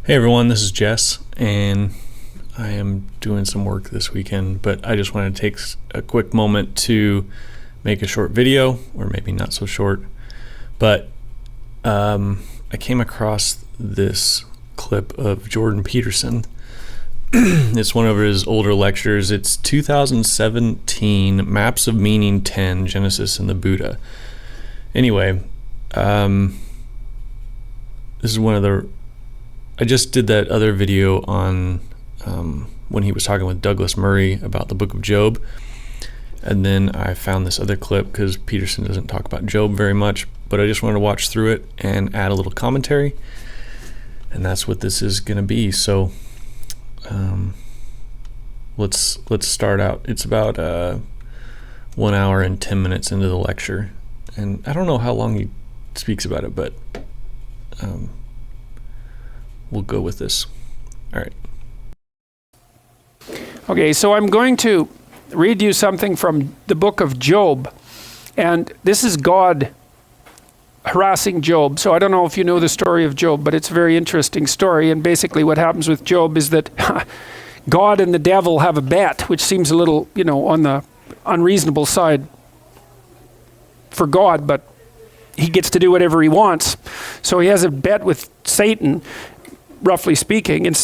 Hey everyone, this is Jess, and I am doing some work this weekend, but I just wanted to take a quick moment to make a short video, or maybe not so short, but I came across this clip of Jordan Peterson. It's one of his older lectures. It's 2017, Maps of Meaning 10, Genesis and the Buddha. Anyway, this is one of the... I just did that other video on when he was talking with Douglas Murray about the book of Job, and then I found this other clip because Peterson doesn't talk about Job very much, but I just wanted to watch through it and add a little commentary, and that's what this is going to be. So let's start out. It's about 1 hour and 10 minutes into the lecture, and I don't know how long he speaks about it, but we'll go with this. All right. Okay, so I'm going to read you something from the book of Job. And this is God harassing Job. So I don't know if you know the story of Job, but it's a very interesting story. And basically what happens with Job is that God and the devil have a bet, which seems a little, on the unreasonable side for God, but he gets to do whatever he wants. So he has a bet with Satan, roughly speaking, and he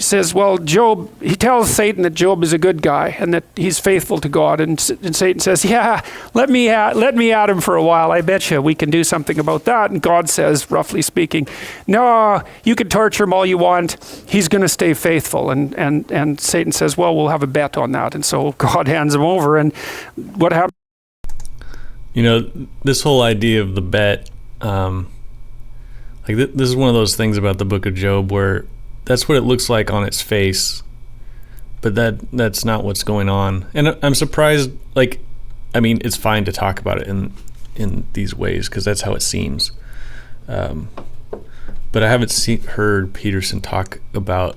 says, well, Job, he tells Satan that Job is a good guy and that he's faithful to God. And Satan says, yeah, let me at him for a while. I bet you we can do something about that. And God says, roughly speaking, no, you can torture him all you want. He's going to stay faithful. And Satan says, well, we'll have a bet on that. And so God hands him over. And what happens? This whole idea of the bet, this is one of those things about the book of Job where that's what it looks like on its face, but that's not what's going on. And I'm surprised, it's fine to talk about it in these ways because that's how it seems. But I haven't heard Peterson talk about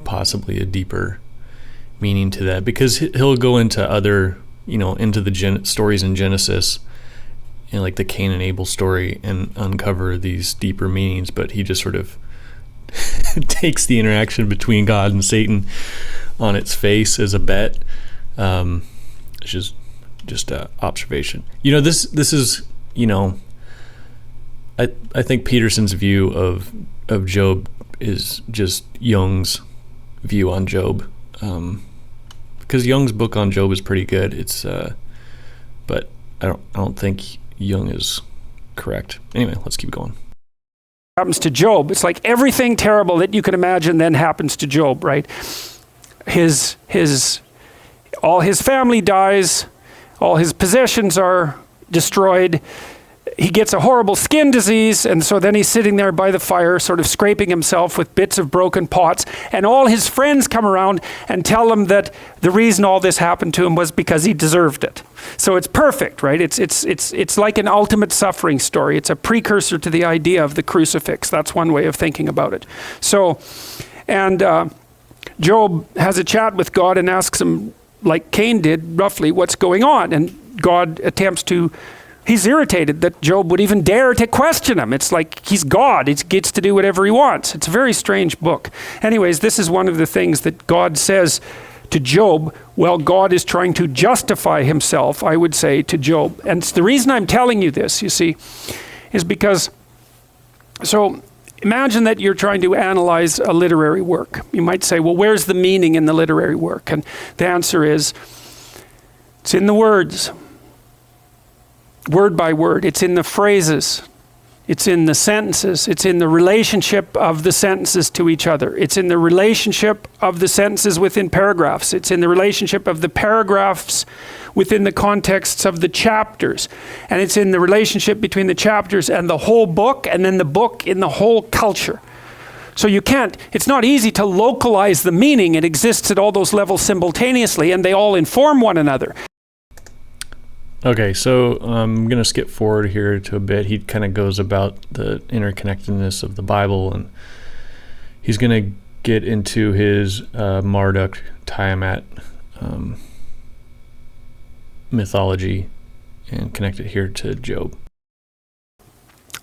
possibly a deeper meaning to that, because he'll go into other, into the stories in Genesis, the Cain and Abel story, and uncover these deeper meanings, but he just sort of takes the interaction between God and Satan on its face as a bet. It's just an observation. This is, I think Peterson's view of Job is just Jung's view on Job, because Jung's book on Job is pretty good. It's but I don't think Jung is correct. Anyway, let's keep going. Happens to Job. It's like everything terrible that you can imagine then happens to Job, right? All his family dies, all his possessions are destroyed. He gets a horrible skin disease, and so then he's sitting there by the fire, sort of scraping himself with bits of broken pots, and all his friends come around and tell him that the reason all this happened to him was because he deserved it. So it's perfect, right? It's like an ultimate suffering story. It's a precursor to the idea of the crucifix. That's one way of thinking about it. So, and Job has a chat with God and asks him, like Cain did, roughly, what's going on? And God attempts to... He's irritated that Job would even dare to question him. It's like he's God. He gets to do whatever he wants. It's a very strange book. Anyways, this is one of the things that God says to Job. Well, God is trying to justify himself, I would say, to Job. And the reason I'm telling you this, you see, is because, so imagine that you're trying to analyze a literary work. You might say, well, where's the meaning in the literary work? And the answer is, it's in the words. Word by word. It's in the phrases. It's in the sentences. It's in the relationship of the sentences to each other. It's in the relationship of the sentences within paragraphs. It's in the relationship of the paragraphs within the contexts of the chapters. And it's in the relationship between the chapters and the whole book, and then the book in the whole culture. So it's not easy to localize the meaning. It exists at all those levels simultaneously, and they all inform one another. Okay, so I'm going to skip forward here to a bit. He kind of goes about the interconnectedness of the Bible, and he's going to get into his Marduk, Tiamat mythology and connect it here to Job.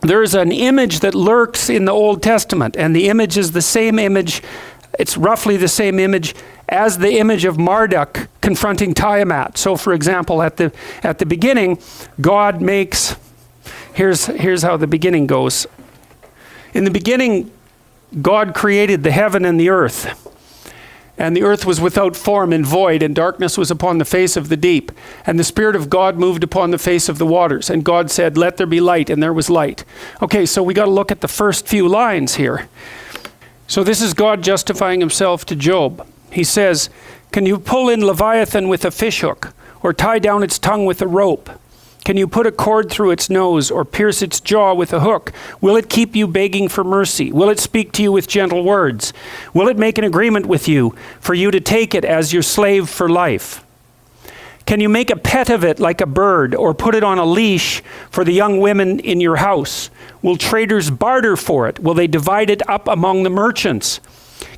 there's an image that lurks in the Old Testament, and the image is the same image, it's roughly the same image as the image of Marduk confronting Tiamat. So for example, at the beginning, God makes, here's how the beginning goes. In the beginning, God created the heaven and the earth. And the earth was without form and void, and darkness was upon the face of the deep. And the Spirit of God moved upon the face of the waters. And God said, "Let there be light," and there was light. Okay, so we got to look at the first few lines here. So this is God justifying himself to Job. He says, "Can you pull in Leviathan with a fishhook, or tie down its tongue with a rope? Can you put a cord through its nose, or pierce its jaw with a hook? Will it keep you begging for mercy? Will it speak to you with gentle words? Will it make an agreement with you for you to take it as your slave for life? Can you make a pet of it like a bird, or put it on a leash for the young women in your house? Will traders barter for it? Will they divide it up among the merchants?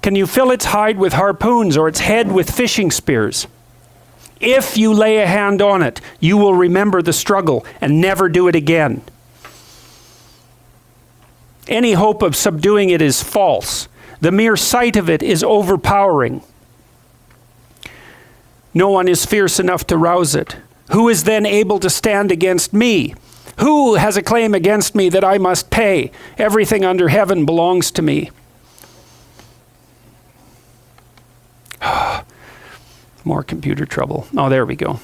Can you fill its hide with harpoons, or its head with fishing spears? If you lay a hand on it, you will remember the struggle and never do it again. Any hope of subduing it is false. The mere sight of it is overpowering. No one is fierce enough to rouse it. Who is then able to stand against me? Who has a claim against me that I must pay? Everything under heaven belongs to me." More computer trouble. Oh, there we go.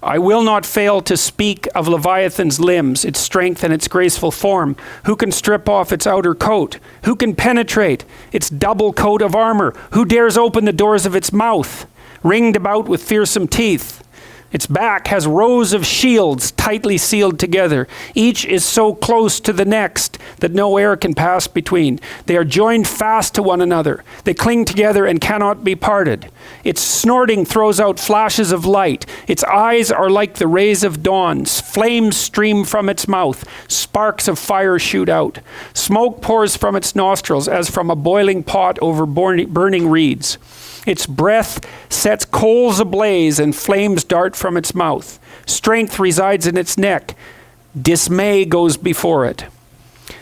"I will not fail to speak of Leviathan's limbs, its strength and its graceful form. Who can strip off its outer coat? Who can penetrate its double coat of armor? Who dares open the doors of its mouth, ringed about with fearsome teeth? Its back has rows of shields tightly sealed together. Each is so close to the next that no air can pass between. They are joined fast to one another. They cling together and cannot be parted. Its snorting throws out flashes of light. Its eyes are like the rays of dawn. Flames stream from its mouth. Sparks of fire shoot out. Smoke pours from its nostrils as from a boiling pot over burning reeds. Its breath sets coals ablaze and flames dart from its mouth. Strength resides in its neck. Dismay goes before it.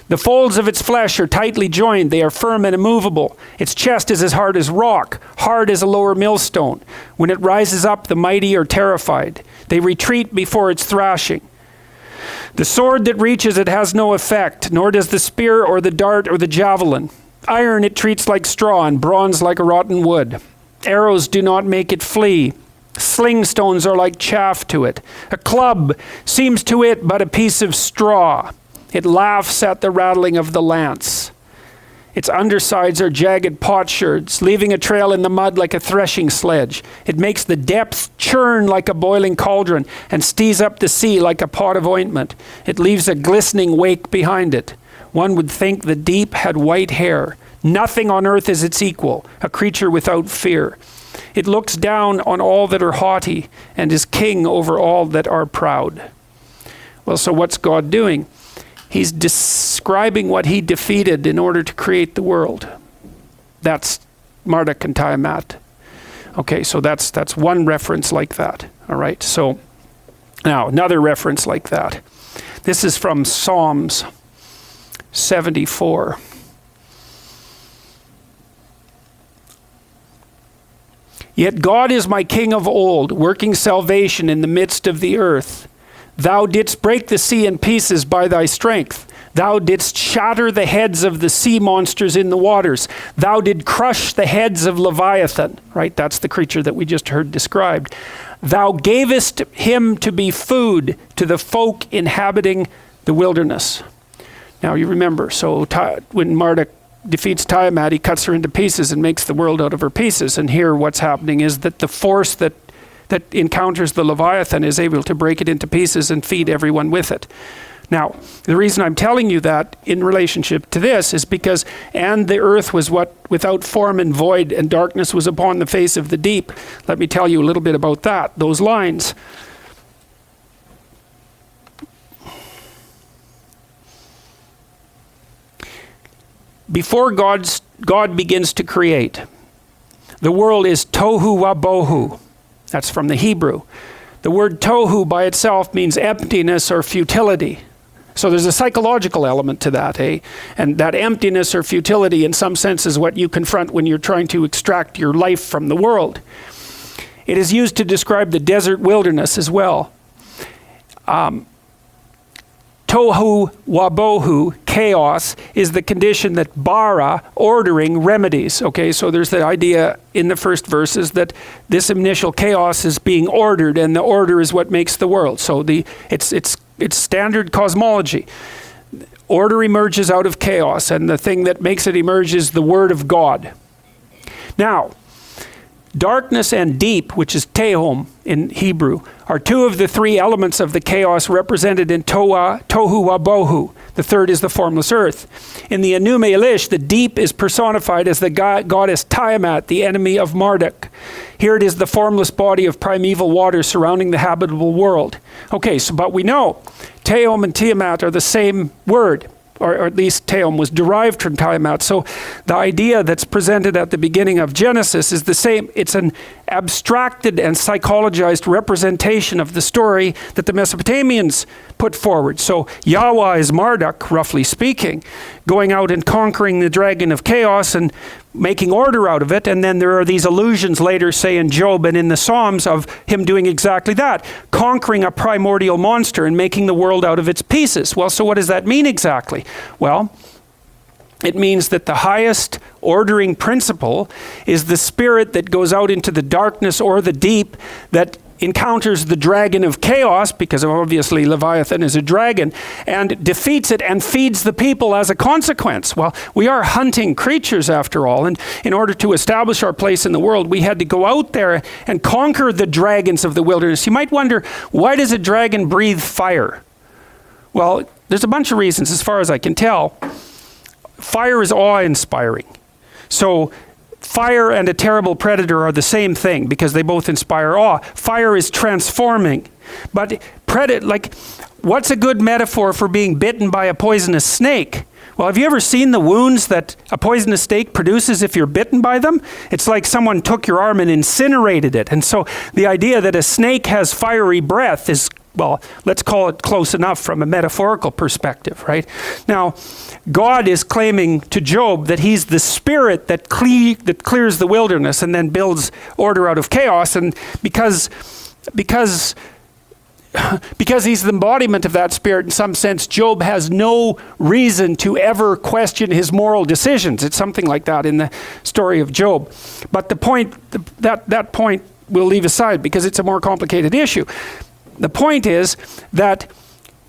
The folds of its flesh are tightly joined. They are firm and immovable. Its chest is as hard as rock, hard as a lower millstone. When it rises up, the mighty are terrified. They retreat before its thrashing. The sword that reaches it has no effect, nor does the spear or the dart or the javelin. Iron it treats like straw, and bronze like a rotten wood. Arrows do not make it flee. Sling stones are like chaff to it. A club seems to it but a piece of straw. It laughs at the rattling of the lance. Its undersides are jagged potsherds, leaving a trail in the mud like a threshing sledge. It makes the depths churn like a boiling cauldron, and stees up the sea like a pot of ointment. It leaves a glistening wake behind it. One would think the deep had white hair. Nothing on earth is its equal, a creature without fear. It looks down on all that are haughty and is king over all that are proud." Well, so what's God doing? He's describing what he defeated in order to create the world. That's Marduk and Tiamat. Okay, so that's one reference like that. All right, so now another reference like that. This is from Psalms 74. "Yet God is my king of old, working salvation in the midst of the earth. Thou didst break the sea in pieces by thy strength. Thou didst shatter the heads of the sea monsters in the waters. Thou did crush the heads of Leviathan." Right, that's the creature that we just heard described. "Thou gavest him to be food to the folk inhabiting the wilderness." Now you remember, so when Marduk defeats Tiamat, he cuts her into pieces and makes the world out of her pieces. And here what's happening is that the force that encounters the Leviathan is able to break it into pieces and feed everyone with it. Now, the reason I'm telling you that in relationship to this is because, "And the earth was without form and void, and darkness was upon the face of the deep." Let me tell you a little bit about that, those lines. Before God begins to create, the world is tohu wabohu. That's from the Hebrew. The word tohu by itself means emptiness or futility. So there's a psychological element to that, eh? And that emptiness or futility in some sense is what you confront when you're trying to extract your life from the world. It is used to describe the desert wilderness as well. Tohu wabohu, chaos, is the condition that bara, ordering, remedies. Okay, so there's the idea in the first verses that this initial chaos is being ordered, and the order is what makes the world. So it's standard cosmology. Order emerges out of chaos, and the thing that makes it emerge is the word of God. Now, darkness and deep, which is tehom in Hebrew, are two of the three elements of the chaos represented in tohu wabohu. The third is the formless earth. In the Enuma Elish, the deep is personified as the goddess Tiamat, the enemy of Marduk. Here it is the formless body of primeval water surrounding the habitable world. Okay, so but we know Tehom and Tiamat are the same word. Or at least Tehom was derived from Tiamat. So the idea that's presented at the beginning of Genesis is the same. It's an abstracted and psychologized representation of the story that the Mesopotamians put forward. So Yahweh is Marduk, roughly speaking, going out and conquering the dragon of chaos and making order out of it. And then there are these allusions later, say in Job and in the Psalms, of him doing exactly that, conquering a primordial monster and making the world out of its pieces. Well, so what does that mean exactly? Well, it means that the highest ordering principle is the spirit that goes out into the darkness or the deep, that encounters the dragon of chaos, because obviously Leviathan is a dragon, and defeats it and feeds the people as a consequence. Well, we are hunting creatures after all, and in order to establish our place in the world, we had to go out there and conquer the dragons of the wilderness. You might wonder, why does a dragon breathe fire? Well, there's a bunch of reasons as far as I can tell. Fire is awe-inspiring. So fire and a terrible predator are the same thing because they both inspire awe. Fire is transforming. But what's a good metaphor for being bitten by a poisonous snake? Well, have you ever seen the wounds that a poisonous snake produces if you're bitten by them? It's like someone took your arm and incinerated it. And so the idea that a snake has fiery breath is, well, let's call it close enough from a metaphorical perspective, right? Now, God is claiming to Job that he's the spirit that clears the wilderness and then builds order out of chaos. And because he's the embodiment of that spirit, in some sense, Job has no reason to ever question his moral decisions. It's something like that in the story of Job. But the point, that point we'll leave aside because it's a more complicated issue. The point is that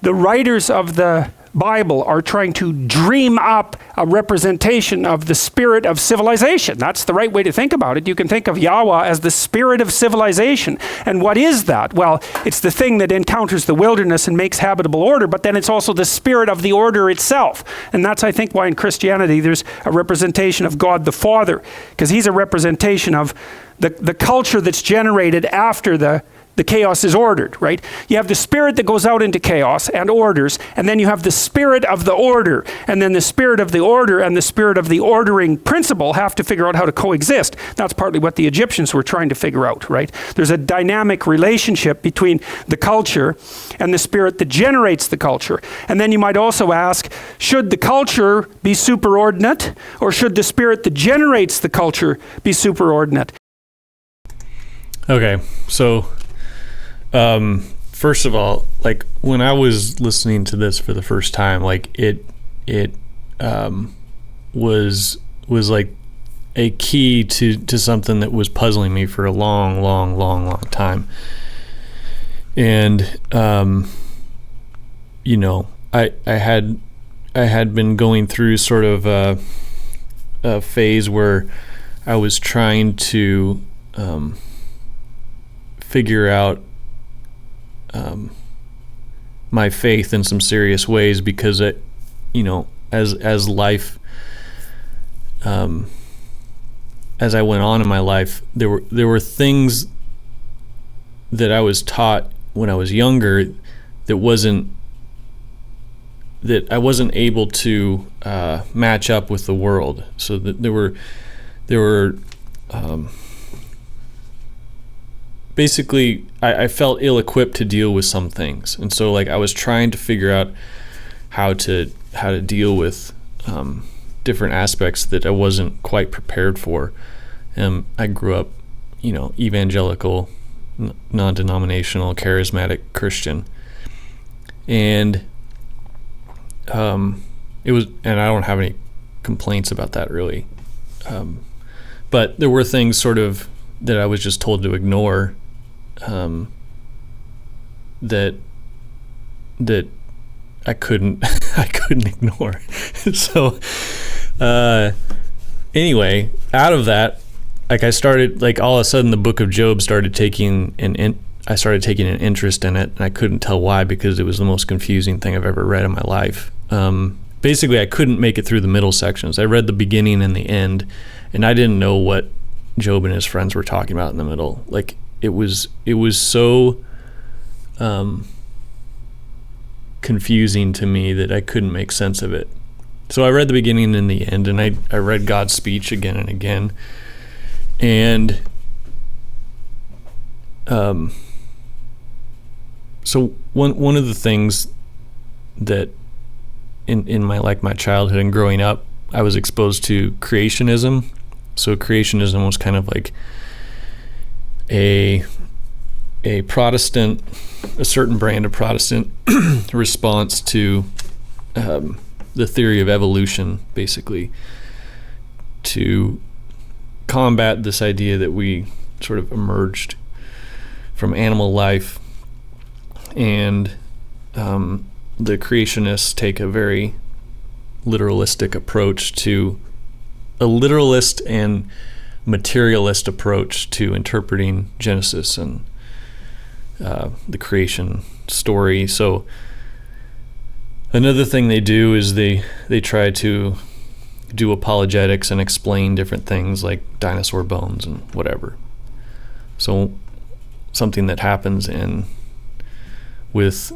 the writers of the Bible are trying to dream up a representation of the spirit of civilization. That's the right way to think about it. You can think of Yahweh as the spirit of civilization. And what is that? Well, it's the thing that encounters the wilderness and makes habitable order, but then it's also the spirit of the order itself. And that's, I think, why in Christianity there's a representation of God the Father, because he's a representation of the culture that's generated after the chaos is ordered, right? You have the spirit that goes out into chaos and orders, and then you have the spirit of the order, and then the spirit of the order and the spirit of the ordering principle have to figure out how to coexist. That's partly what the Egyptians were trying to figure out, right? There's a dynamic relationship between the culture and the spirit that generates the culture. And then you might also ask, should the culture be superordinate, or should the spirit that generates the culture be superordinate? Okay, so first of all, like when I was listening to this for the first time, like it was like a key to something that was puzzling me for a long time. And you know, I had been going through sort of a phase where I was trying to figure out my faith in some serious ways, because it, you know, as life, as I went on in my life, there were things that I was taught when I was younger that I wasn't able to match up with the world. So that there were basically I felt ill-equipped to deal with some things, and so like I was trying to figure out how to deal with different aspects that I wasn't quite prepared for. I grew up, evangelical, non-denominational, charismatic Christian, and it was, and I don't have any complaints about that really, but there were things sort of that I was just told to ignore, that I couldn't ignore. So anyway, out of that, like I started, like all of a sudden the book of Job started taking I started taking an interest in it, and I couldn't tell why, because it was the most confusing thing I've ever read in my life. Basically, I couldn't make it through the middle sections. I read the beginning and the end, and I didn't know what Job and his friends were talking about in the middle. Like it was so confusing to me that I couldn't make sense of it. So I read the beginning and the end, and I read God's speech again and again. And so one of the things that in my childhood and growing up, I was exposed to creationism. So creationism was kind of like a Protestant, a certain brand of Protestant response to the theory of evolution, basically, to combat this idea that we sort of emerged from animal life. And the creationists take a very literalistic approach to a literalist and materialist approach to interpreting Genesis and the creation story. So another thing they do is they try to do apologetics and explain different things like dinosaur bones and whatever. So something that happens with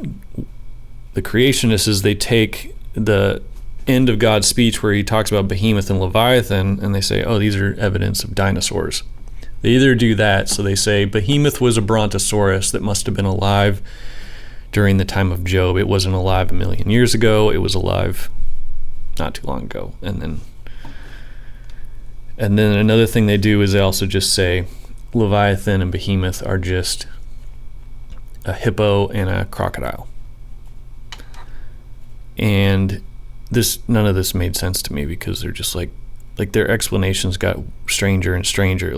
the creationists is they take the end of God's speech where he talks about Behemoth and Leviathan, and they say, oh, these are evidence of dinosaurs. They either do that, so they say Behemoth was a brontosaurus that must have been alive during the time of Job. It wasn't alive 1,000,000 years ago. It was alive not too long ago. And then another thing they do is they also just say Leviathan and Behemoth are just a hippo and a crocodile. And none of this made sense to me, because they're just like their explanations got stranger and stranger.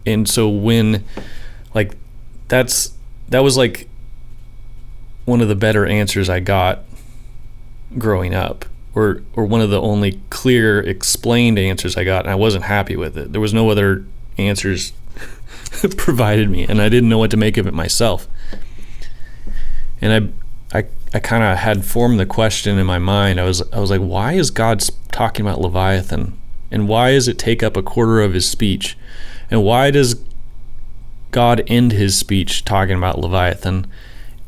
And so when that was like one of the better answers I got growing up, or one of the only clear explained answers I got, and I wasn't happy with it. There was no other answers provided me, and I didn't know what to make of it myself. And I kind of had formed the question in my mind. I was like, why is God talking about Leviathan? And why does it take up a quarter of his speech? And why does God end his speech talking about Leviathan?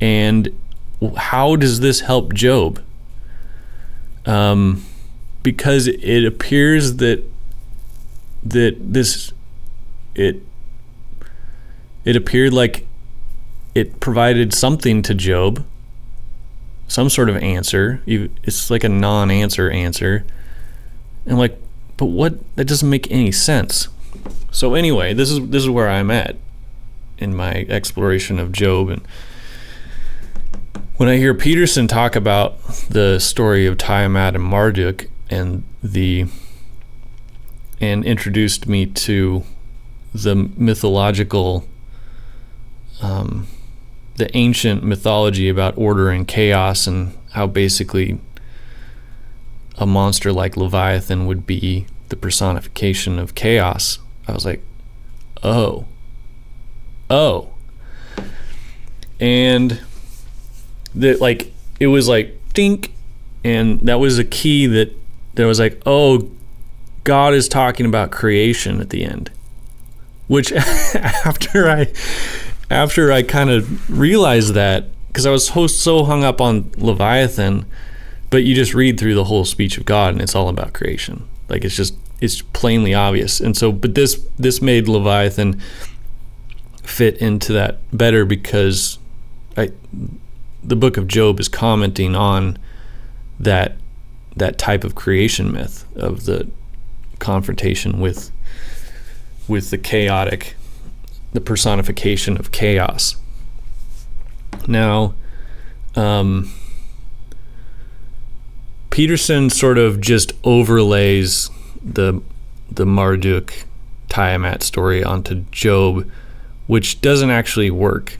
And how does this help Job? Because it appears that it appeared like it provided something to Job, some sort of answer. It's like a non-answer answer. And like, but what? That doesn't make any sense. So anyway, this is where I'm at in my exploration of Job. And when I hear Peterson talk about the story of Tiamat and Marduk and introduced me to the mythological, the ancient mythology about order and chaos, and how basically a monster like Leviathan would be the personification of chaos, I was like, oh. And that, like, it was like dink, and that was a key that was like, oh, God is talking about creation at the end. Which after I kind of realized that, because I was so hung up on Leviathan, but you just read through the whole speech of God and it's all about creation. Like, it's plainly obvious. And so, but this made Leviathan fit into that better because the book of Job is commenting on that type of creation myth of the confrontation with the chaotic, the personification of chaos. Now, Peterson sort of just overlays the Marduk Tiamat story onto Job, which doesn't actually work.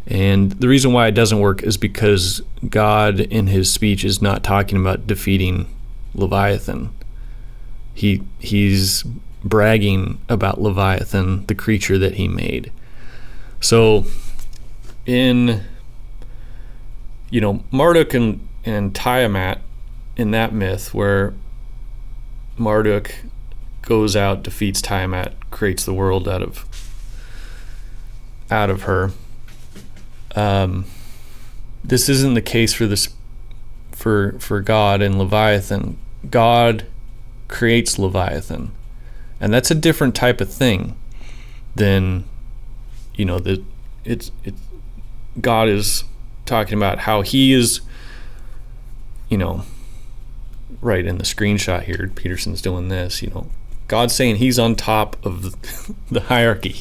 And the reason why it doesn't work is because God in his speech is not talking about defeating Leviathan. He's bragging about Leviathan, the creature that he made. So in Marduk and Tiamat, in that myth where Marduk goes out, defeats Tiamat, creates the world out of her. This isn't the case for God and Leviathan. God creates Leviathan, and that's a different type of thing than God is talking about how he is, right in the screenshot here, Peterson's doing this, God's saying he's on top of the hierarchy.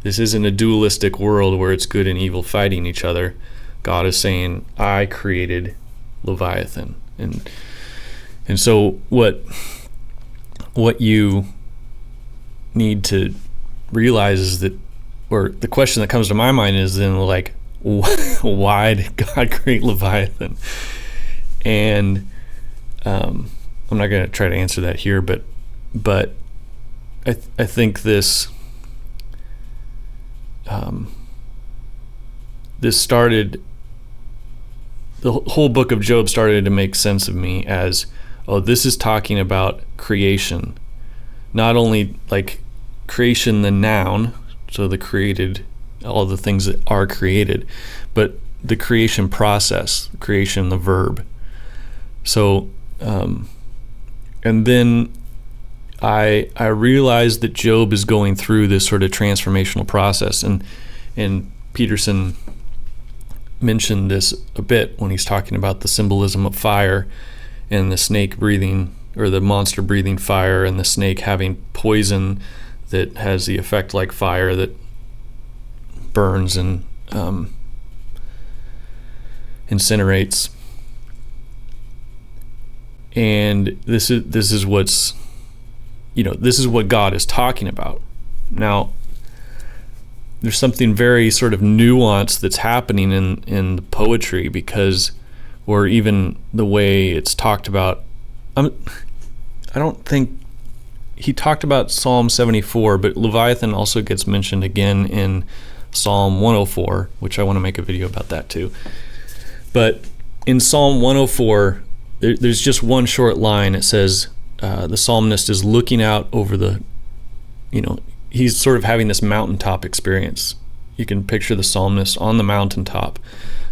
This isn't a dualistic world where it's good and evil fighting each other. God is saying, I created Leviathan. And so what you need to realize is that, or the question that comes to my mind is then like, why did God create Leviathan? And I'm not going to try to answer that here, but I think this started, the whole book of Job started to make sense of me as, this is talking about creation, not only like creation, the noun, so the created, all the things that are created, but the creation process, creation, the verb. So, and then I realized that Job is going through this sort of transformational process, and Peterson mentioned this a bit when he's talking about the symbolism of fire and the snake breathing, or the monster breathing fire, and the snake having poison that has the effect like fire that burns and incinerates. And this is what's, this is what God is talking about. Now, there's something very sort of nuanced that's happening in the poetry, because, or even the way it's talked about. I don't think he talked about Psalm 74, but Leviathan also gets mentioned again in Psalm 104, which I want to make a video about that too. But in Psalm 104, there's just one short line. It says, the psalmist is looking out over the, he's sort of having this mountaintop experience. You can picture the psalmist on the mountaintop,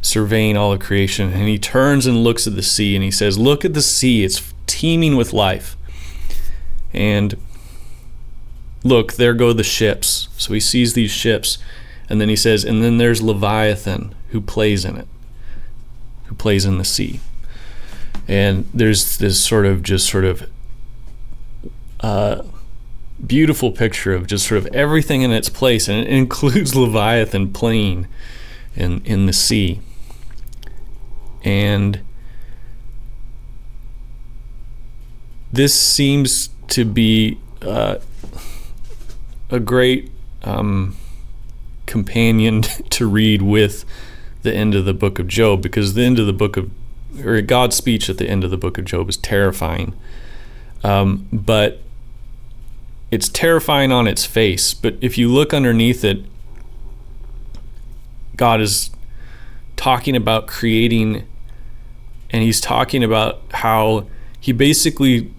surveying all of creation, and he turns and looks at the sea, and he says, look at the sea, it's teeming with life. And look, there go the ships. So he sees these ships, and then he says, and then there's Leviathan who plays in it, who plays in the sea. And there's this beautiful picture of just sort of everything in its place, and it includes Leviathan playing in the sea. And this seems to be a great companion to read with the end of the book of Job, because the end of the book of, or God's speech at the end of the book of Job is terrifying. But it's terrifying on its face. But if you look underneath it, God is talking about creating, and he's talking about how he basically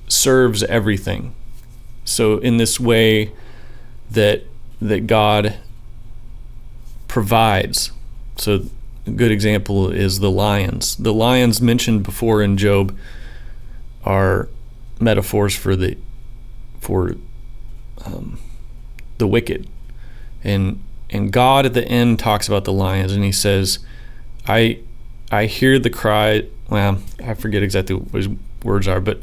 serves everything. So in this way that God provides. So a good example is the lions. The lions mentioned before in Job are metaphors for the wicked. And God at the end talks about the lions, and he says, I hear the cry. Well, I forget exactly what his words are, but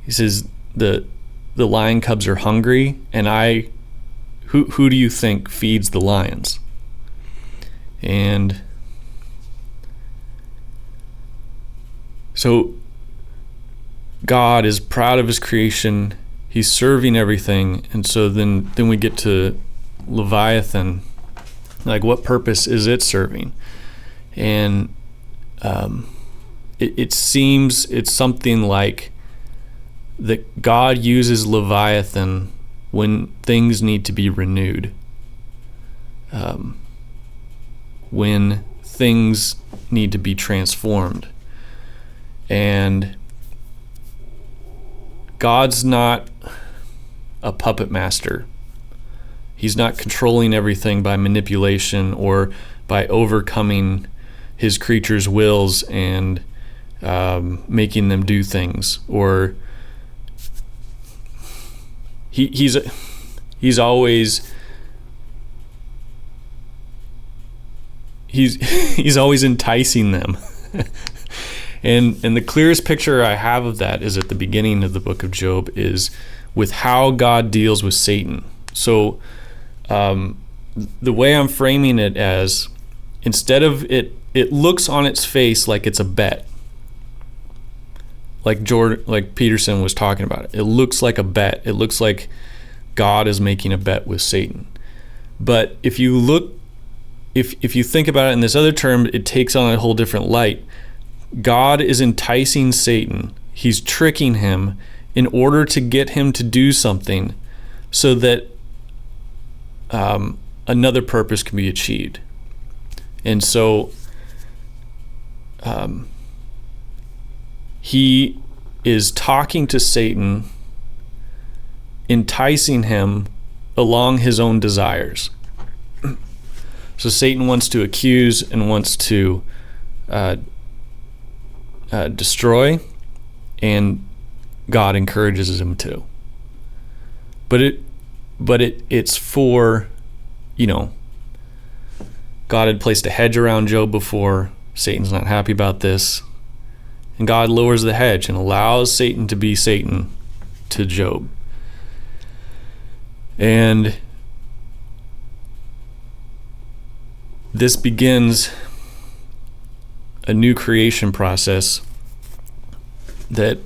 he says the lion cubs are hungry, and who do you think feeds the lions? And so God is proud of his creation. He's serving everything. And so then we get to Leviathan. Like, what purpose is it serving? And it seems it's something like that God uses Leviathan when things need to be renewed, when things need to be transformed. And God's not a puppet master. He's not controlling everything by manipulation or by overcoming his creatures' wills and making them do things. Or he's always he's always enticing them. And the clearest picture I have of that is at the beginning of the book of Job, is with how God deals with Satan. So the way I'm framing it as, instead of it looks on its face like it's a bet, like Peterson was talking about. It looks like a bet. It looks like God is making a bet with Satan. But if you think about it in this other term, it takes on a whole different light. God is enticing Satan. He's tricking him in order to get him to do something so that another purpose can be achieved. And so he is talking to Satan, enticing him along his own desires. So Satan wants to accuse and wants to destroy, and God encourages him to. But it's for, God had placed a hedge around Job before. Satan's not happy about this, and God lowers the hedge and allows Satan to be Satan to Job. And this begins a new creation process that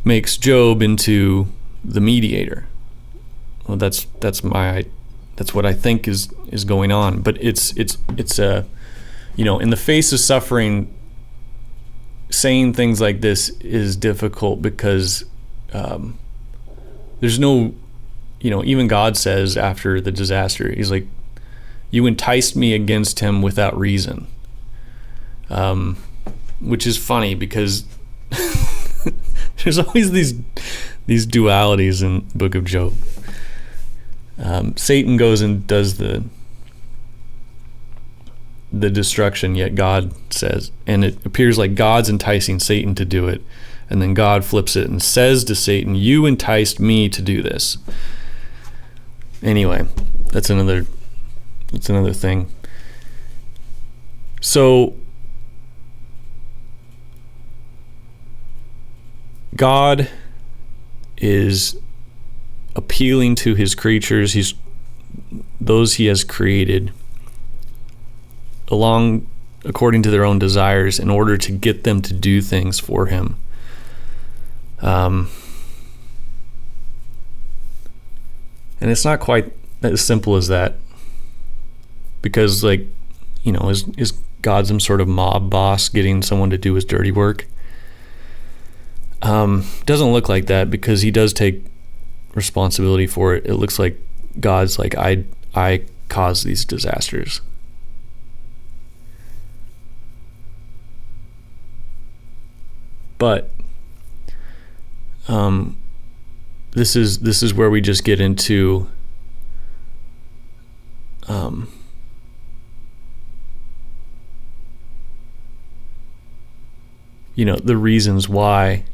makes Job into the mediator. Well, that's what I think is going on. But it's in the face of suffering, saying things like this is difficult because there's no, even God says after the disaster, he's like, you enticed me against him without reason. Which is funny because there's always these dualities in the book of Job. Satan goes and does the destruction, yet God says, and it appears like God's enticing Satan to do it, and then God flips it and says to Satan, you enticed me to do this. Anyway, that's another thing. So God is appealing to his creatures, those he has created, according to their own desires, in order to get them to do things for him. And it's not quite as simple as that, because is God some sort of mob boss getting someone to do his dirty work? Doesn't look like that, because he does take responsibility for it. It looks like God's like, I caused these disasters. But this is where we just get into the reasons why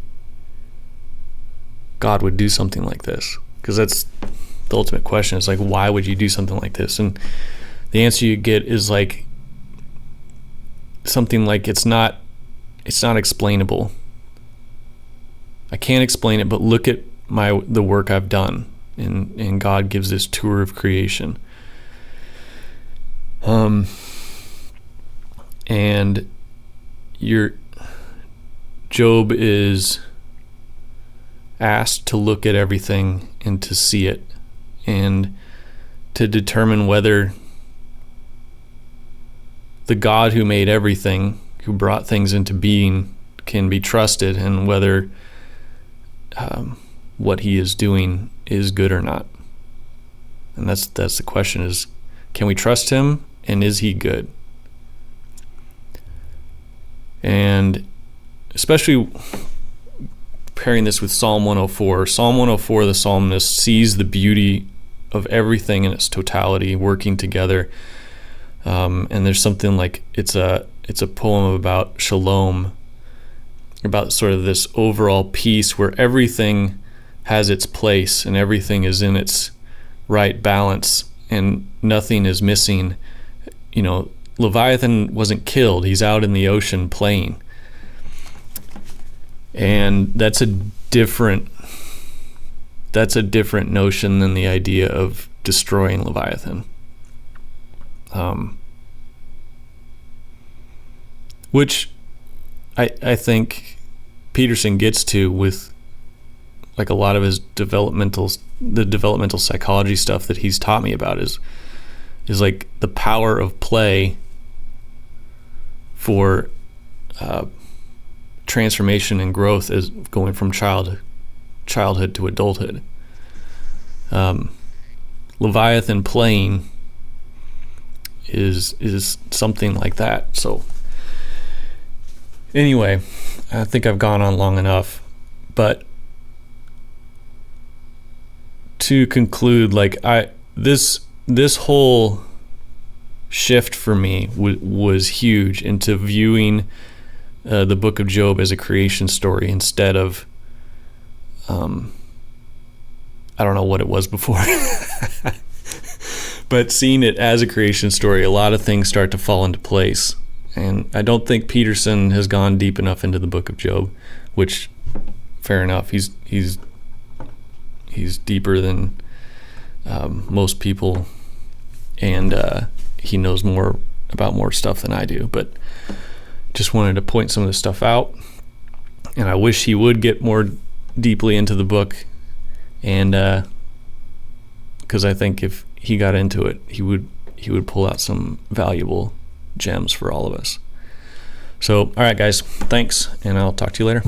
God would do something like this. because that's the ultimate question. It's like, why would you do something like this? And the answer you get is like something like, it's not explainable. I can't explain it, but look at the work I've done. And God gives this tour of creation. And Job is asked to look at everything and to see it and to determine whether the God who made everything, who brought things into being, can be trusted, and whether what he is doing is good or not. And that's the question, is, can we trust him, and is he good? And especially pairing this with Psalm 104. Psalm 104, the psalmist sees the beauty of everything in its totality working together. And there's something like, it's a poem about shalom, about sort of this overall peace where everything has its place and everything is in its right balance and nothing is missing. You know, Leviathan wasn't killed. He's out in the ocean playing. And that's a different notion than the idea of destroying Leviathan. Which I think Peterson gets to with like a lot of his developmental psychology stuff that he's taught me about is like the power of play for transformation and growth, as going from childhood to adulthood. Leviathan playing is something like that. So anyway, I think I've gone on long enough, but to conclude, like this whole shift for me was huge into viewing the book of Job as a creation story instead of I don't know what it was before. But seeing it as a creation story, a lot of things start to fall into place. And I don't think Peterson has gone deep enough into the book of Job, which, fair enough, he's deeper than most people, and he knows more about more stuff than I do. But just wanted to point some of this stuff out, and I wish he would get more deeply into the book, and because I think if he got into it, he would pull out some valuable gems for all of us. So, all right, guys, thanks, and I'll talk to you later.